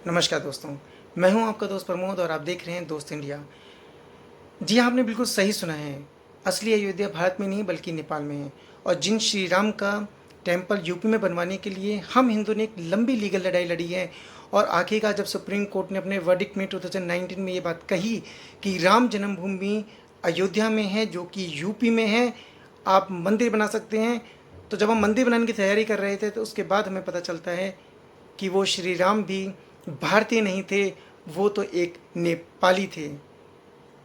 नमस्कार दोस्तों, मैं हूं आपका दोस्त प्रमोद और आप देख रहे हैं दोस्त इंडिया। जी हाँ, आपने बिल्कुल सही सुना है। असली अयोध्या भारत में नहीं बल्कि नेपाल में है। और जिन श्री राम का टेम्पल यूपी में बनवाने के लिए हम हिंदू ने एक लंबी लीगल लड़ाई लड़ी है। और आखिरकार जब सुप्रीम कोर्ट ने अपने वर्डिक्ट में 2019 में ये बात कही कि राम जन्मभूमि अयोध्या में है जो कि यूपी में है, आप मंदिर बना सकते हैं। तो जब हम मंदिर बनाने की तैयारी कर रहे थे तो उसके बाद हमें पता चलता है कि वो श्री राम भी भारतीय नहीं थे, वो तो एक नेपाली थे।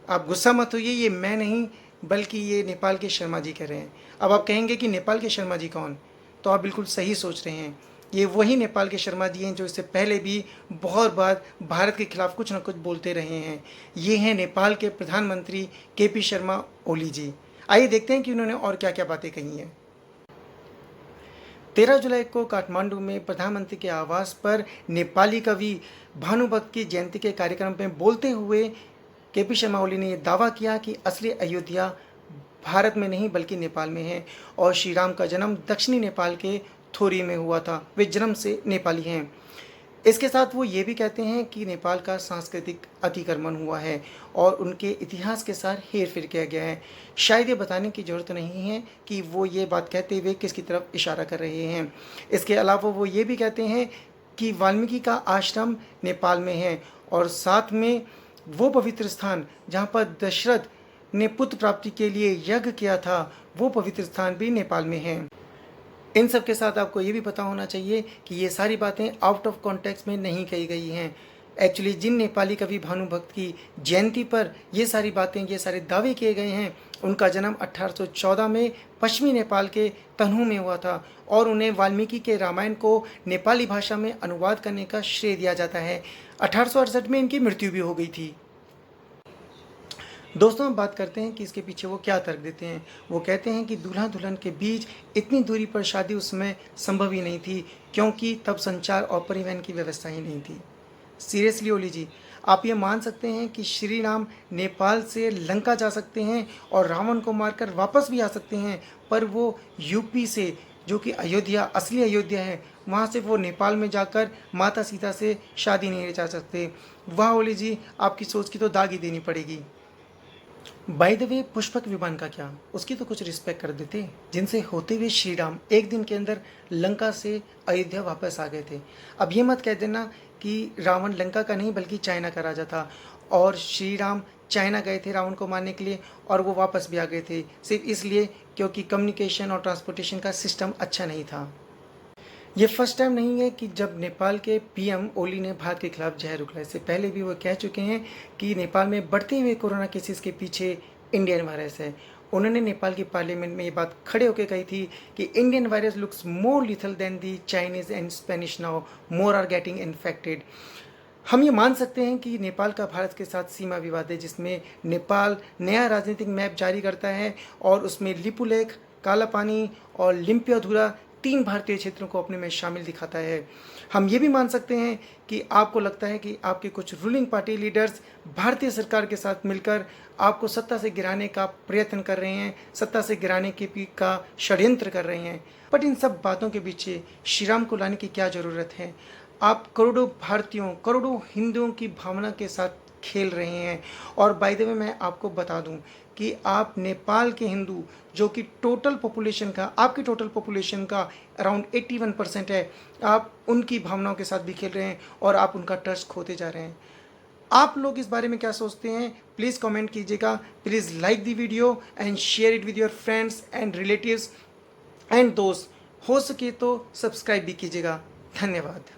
आप गुस्सा मत होइए, ये मैं नहीं बल्कि ये नेपाल के शर्मा जी कह रहे हैं। अब आप कहेंगे कि नेपाल के शर्मा जी कौन? तो आप बिल्कुल सही सोच रहे हैं। ये वही नेपाल के शर्मा जी हैं जो इससे पहले भी बहुत बार भारत के खिलाफ कुछ ना कुछ बोलते रहे हैं। ये हैं नेपाल के प्रधानमंत्री केपी शर्मा ओली जी। आइए देखते हैं कि उन्होंने और क्या क्या बातें कही हैं। 13 जुलाई को काठमांडू में प्रधानमंत्री के आवास पर नेपाली कवि भानुभक्त की जयंती के कार्यक्रम में बोलते हुए केपी शर्मा ओली ने यह दावा किया कि असली अयोध्या भारत में नहीं बल्कि नेपाल में है और श्री राम का जन्म दक्षिणी नेपाल के थोरी में हुआ था। वे जन्म से नेपाली हैं। इसके साथ वो ये भी कहते हैं कि नेपाल का सांस्कृतिक अतिक्रमण हुआ है और उनके इतिहास के साथ हेर फेर किया गया है। शायद ये बताने की ज़रूरत नहीं है कि वो ये बात कहते हुए किसकी तरफ इशारा कर रहे हैं। इसके अलावा वो ये भी कहते हैं कि वाल्मीकि का आश्रम नेपाल में है और साथ में वो पवित्र स्थान जहाँ पर दशरथ ने पुत्र प्राप्ति के लिए यज्ञ किया था, वो पवित्र स्थान भी नेपाल में है। इन सब के साथ आपको ये भी पता होना चाहिए कि ये सारी बातें आउट ऑफ कॉन्टेक्स्ट में नहीं कही गई हैं। एक्चुअली जिन नेपाली कवि भानुभक्त की जयंती पर ये सारी बातें, ये सारे दावे किए गए हैं, उनका जन्म 1814 में पश्चिमी नेपाल के तनहू में हुआ था और उन्हें वाल्मीकि के रामायण को नेपाली भाषा में अनुवाद करने का श्रेय दिया जाता है। 1868 में इनकी मृत्यु भी हो गई थी। दोस्तों, हम बात करते हैं कि इसके पीछे वो क्या तर्क देते हैं। वो कहते हैं कि दूल्हा दुल्हन के बीच इतनी दूरी पर शादी उस समय संभव ही नहीं थी क्योंकि तब संचार और परिवहन की व्यवस्था ही नहीं थी। सीरियसली ओली जी, आप ये मान सकते हैं कि श्री राम नेपाल से लंका जा सकते हैं और रावण को मारकर वापस भी आ सकते हैं, पर वो यूपी से, जो कि अयोध्या असली अयोध्या है, वहाँ से वो नेपाल में जाकर माता सीता से शादी नहीं रचा सकते। वाह ओली जी, आपकी सोच की तो दाग ही देनी पड़ेगी। बाय द वे, पुष्पक विमान का क्या, उसकी तो कुछ रिस्पेक्ट कर देते, जिनसे होते हुए श्री राम एक दिन के अंदर लंका से अयोध्या वापस आ गए थे। अब ये मत कह देना कि रावण लंका का नहीं बल्कि चाइना का राजा था और श्री राम चाइना गए थे रावण को मारने के लिए और वो वापस भी आ गए थे सिर्फ इसलिए क्योंकि कम्युनिकेशन और ट्रांसपोर्टेशन का सिस्टम अच्छा नहीं था। ये फर्स्ट टाइम नहीं है कि जब नेपाल के पीएम ओली ने भारत के खिलाफ जहर उगला। इससे पहले भी वो कह चुके हैं कि नेपाल में बढ़ते हुए कोरोना केसेस के पीछे इंडियन वायरस है। उन्होंने नेपाल की पार्लियामेंट में ये बात खड़े होकर कही थी कि Indian virus looks more lethal than the Chinese and Spanish, now more are getting infected. हम ये मान सकते हैं कि नेपाल का भारत के साथ सीमा विवाद है जिसमें नेपाल नया राजनीतिक मैप जारी करता है और उसमें लिपुलेख, कालापानी और लिम्पियाधुरा 3 भारतीय क्षेत्रों को अपने में शामिल दिखाता है। हम ये भी मान सकते हैं कि आपको लगता है कि आपके कुछ रूलिंग पार्टी लीडर्स भारतीय सरकार के साथ मिलकर आपको सत्ता से गिराने का प्रयत्न कर रहे हैं, सत्ता से गिराने का षड्यंत्र कर रहे हैं। बट इन सब बातों के पीछे श्री राम को लाने की क्या ज़रूरत है? आप करोड़ों भारतीयों, करोड़ों हिंदुओं की भावना के साथ खेल रहे हैं। और बाय द वे, मैं आपको बता दूं कि आप नेपाल के हिंदू, जो कि टोटल पॉपुलेशन का, आपकी टोटल पॉपुलेशन का अराउंड 81% है, आप उनकी भावनाओं के साथ भी खेल रहे हैं और आप उनका ट्रस्ट खोते जा रहे हैं। आप लोग इस बारे में क्या सोचते हैं? प्लीज़ कमेंट कीजिएगा। Please like the video and share it with your friends and relatives and दोस्त। हो सके तो सब्सक्राइब भी कीजिएगा। धन्यवाद।